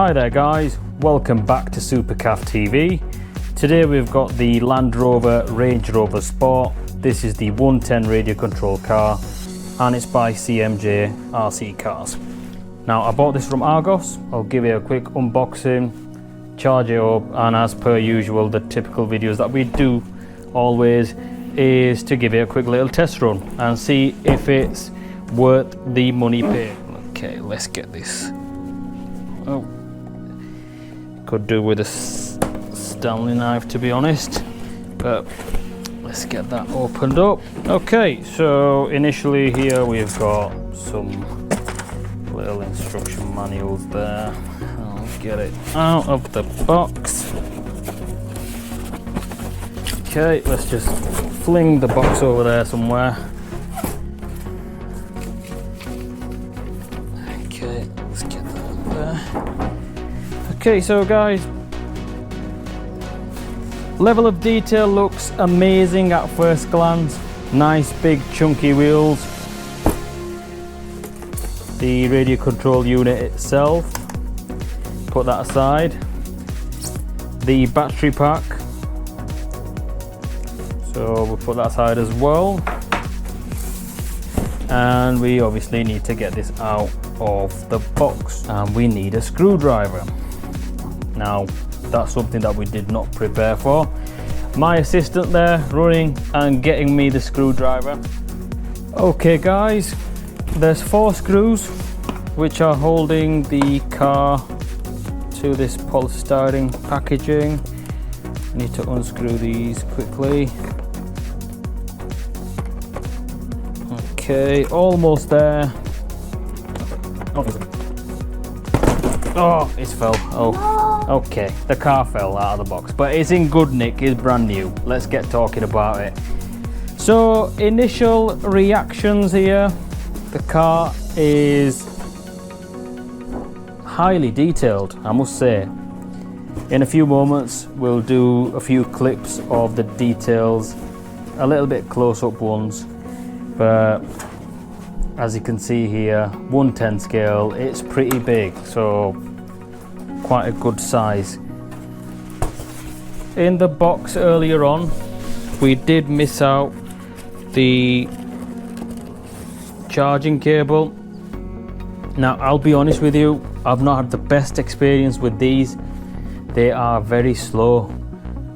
Hi there guys, welcome back to Supercaf TV. Today we've got the Land Rover Range Rover Sport. This is the 110 radio control car and it's by CMJ RC Cars. Now I bought this from Argos. I'll give you a quick unboxing, charge it up, and as per usual the typical videos that we do always is to give it a quick little test run and see if it's worth the money paid. Okay, let's get this. Oh, could do with a Stanley knife to be honest, but let's get that opened up. Okay, so initially here we've got some little instruction manuals there. I'll get it out of the box. Okay, let's just fling the box over there somewhere. Okay, let's get that up there. Okay, so guys, level of detail looks amazing at first glance. Nice big chunky wheels. The radio control unit itself, put that aside. The battery pack, so we'll put that aside as well. And we obviously need to get this out of the box, and we need a screwdriver. Now that's something that we did not prepare for. My assistant there running and getting me the screwdriver. Okay guys, there's 4 screws which are holding the car to this polystyrene packaging. I need to unscrew these quickly. Okay, almost there. Oh, it fell. Oh, okay. The car fell out of the box, but it's in good nick. It's brand new. Let's get talking about it. So, initial reactions here. The car is highly detailed, I must say. In a few moments, we'll do a few clips of the details, a little bit close-up ones, but as you can see here, 110 scale, it's pretty big, so quite a good size. In the box earlier on, we did miss out the charging cable. Now I'll be honest with you, I've not had the best experience with these. They are very slow.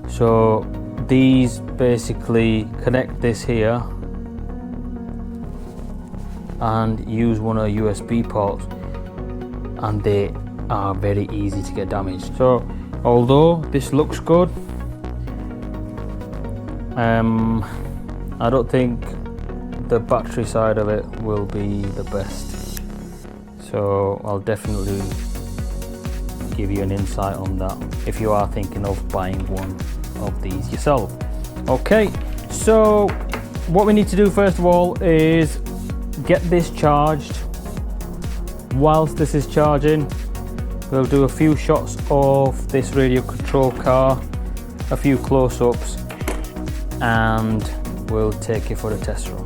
So these basically connect this here and use one of the USB ports, and they are very easy to get damaged. So although this looks good, I don't think the battery side of it will be the best. So I'll definitely give you an insight on that if you are thinking of buying one of these yourself. Okay, so what we need to do first of all is get this charged. Whilst this is charging, we'll do a few shots of this radio control car, a few close-ups, and we'll take it for the test run.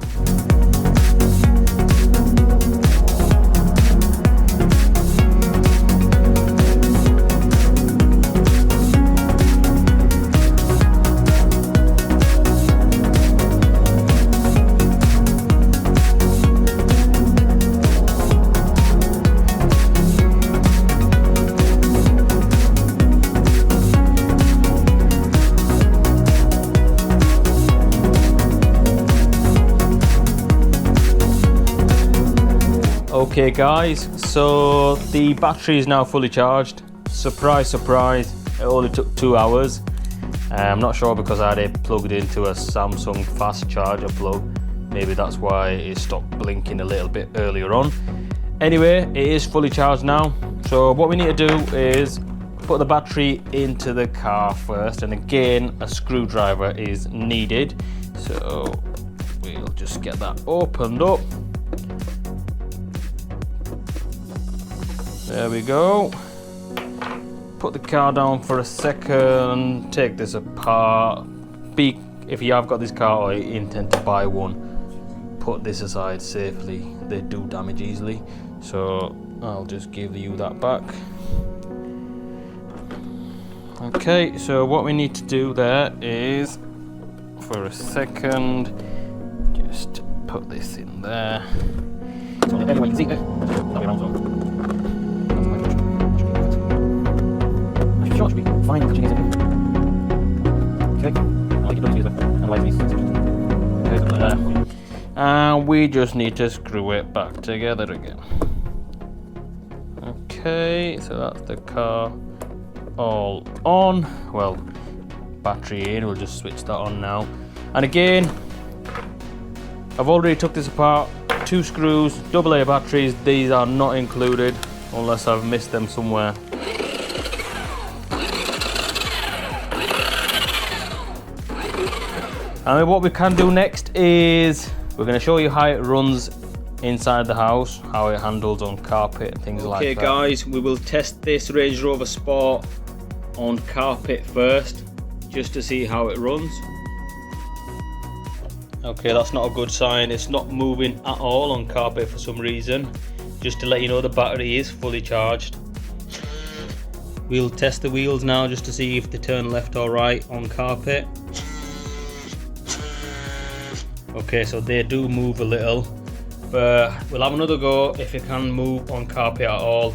Okay guys, so the battery is now fully charged. Surprise, surprise, it only took 2 hours. I'm not sure because I had it plugged into a Samsung fast charger plug. Maybe that's why it stopped blinking a little bit earlier on. Anyway, it is fully charged now. So what we need to do is put the battery into the car first, and again a screwdriver is needed. So we'll just get that opened up. There we go. Put the car down for a second, take this apart. If you have got this car or you intend to buy one, put this aside safely. They do damage easily, so I'll just give you that back. Okay, so what we need to do there is, for a second, just put this in there. So everyone can see it. I'm sure it should be fine. Okay, I like it this way. Otherwise these. And we just need to screw it back together again. Okay, so that's the car all on. Well, battery in, we'll just switch that on now. And again, I've already took this apart. 2 screws, AA batteries, these are not included unless I've missed them somewhere. And what we can do next is we're going to show you how it runs inside the house, how it handles on carpet and things like that. Okay guys, we will test this Range Rover Sport on carpet first, just to see how it runs. Okay, that's not a good sign. It's not moving at all on carpet for some reason. Just to let you know, the battery is fully charged. We'll test the wheels now just to see if they turn left or right on carpet. Okay, so they do move a little, but we'll have another go if it can move on carpet at all.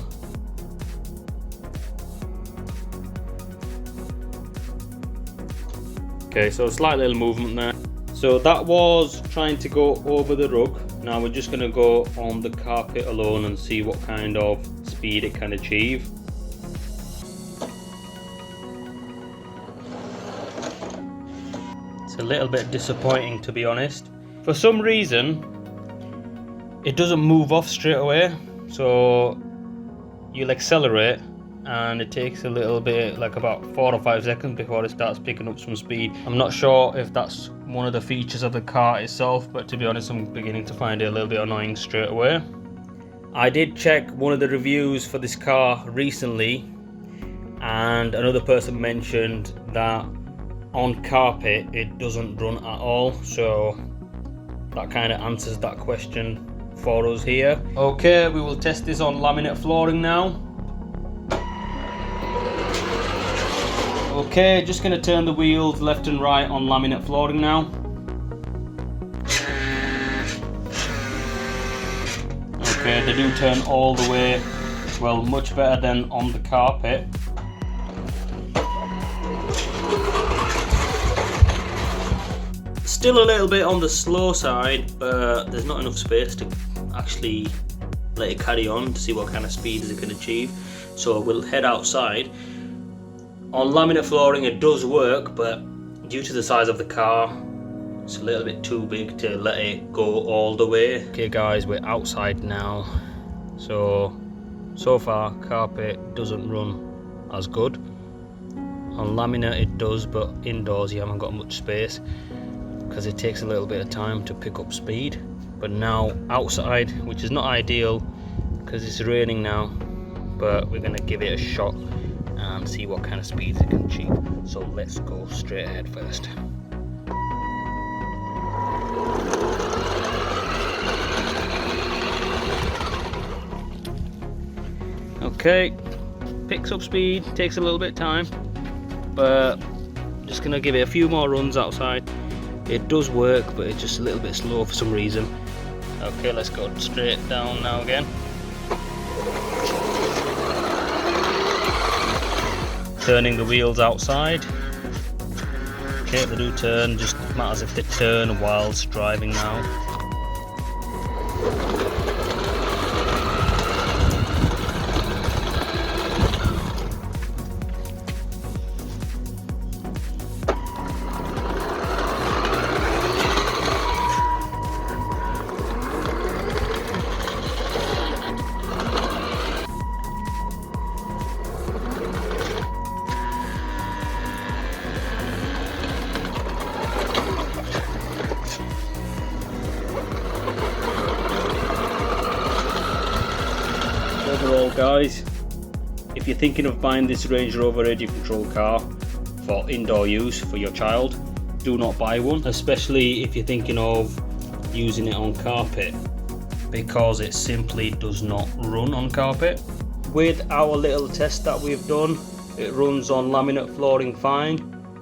Okay, so a slight little movement there. So that was trying to go over the rug. Now we're just going to go on the carpet alone and see what kind of speed it can achieve. It's a little bit disappointing, to be honest. For some reason, it doesn't move off straight away. So you'll accelerate and it takes a little bit, like about 4 or 5 seconds before it starts picking up some speed. I'm not sure if that's one of the features of the car itself, but to be honest, I'm beginning to find it a little bit annoying straight away. I did check one of the reviews for this car recently, and another person mentioned that on carpet it doesn't run at all, so that kind of answers that question for us here. Okay, we will test this on laminate flooring now. Okay, just going to turn the wheels left and right on laminate flooring now. Okay, they do turn all the way, well, much better than on the carpet. Still a little bit on the slow side, but there's not enough space to actually let it carry on to see what kind of speeds it can achieve. So we'll head outside. On laminate flooring it does work, but due to the size of the car, it's a little bit too big to let it go all the way. Okay guys, we're outside now. So far carpet doesn't run as good. On laminate it does, but indoors you haven't got much space because it takes a little bit of time to pick up speed. But now outside, which is not ideal because it's raining now, but we're going to give it a shot and see what kind of speeds it can achieve. So let's go straight ahead first. Okay, picks up speed, takes a little bit of time, but I'm just gonna give it a few more runs outside. It does work, but it's just a little bit slow for some reason. Okay, let's go straight down now again. Turning the wheels outside. Okay, they do turn, just matters if they turn whilst driving now. Overall guys, if you're thinking of buying this Range Rover radio control car for indoor use for your child, do not buy one, especially if you're thinking of using it on carpet, because it simply does not run on carpet. With our little test that we've done, It runs on laminate flooring fine,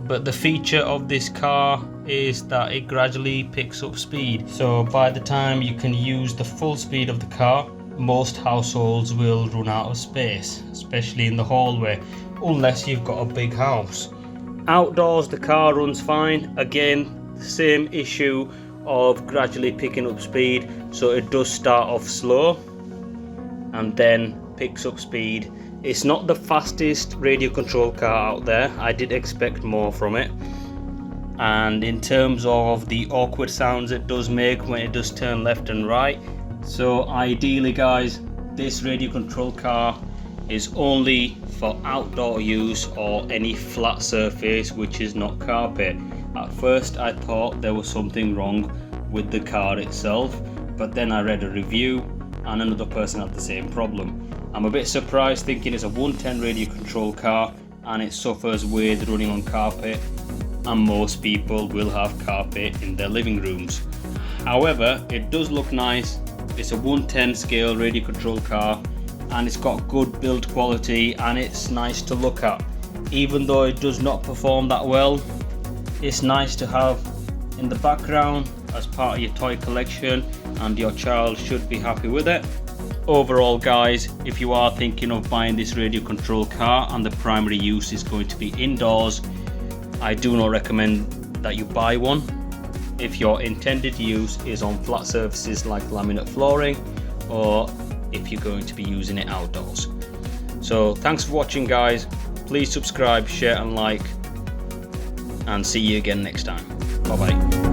but the feature of this car is that it gradually picks up speed. So by the time you can use the full speed of the car, most households will run out of space, especially in the hallway, unless you've got a big house. Outdoors the car runs fine. Again, same issue of gradually picking up speed. So it does start off slow and then picks up speed. It's not the fastest radio control car out there. I did expect more from it. And in terms of the awkward sounds it does make when it does turn left and right. So ideally guys, this radio control car is only for outdoor use or any flat surface which is not carpet. At first I thought there was something wrong with the car itself, but then I read a review and another person had the same problem. I'm a bit surprised, thinking it's a 110 radio control car and it suffers with running on carpet, and most people will have carpet in their living rooms. However, it does look nice. It's a 110 scale radio control car and it's got good build quality and it's nice to look at. Even though it does not perform that well, it's nice to have in the background as part of your toy collection, and your child should be happy with it. Overall guys, if you are thinking of buying this radio control car and the primary use is going to be indoors, I do not recommend that you buy one. If your intended use is on flat surfaces like laminate flooring, or if you're going to be using it outdoors. So thanks for watching guys. Please subscribe, share and like, and see you again next time. Bye bye.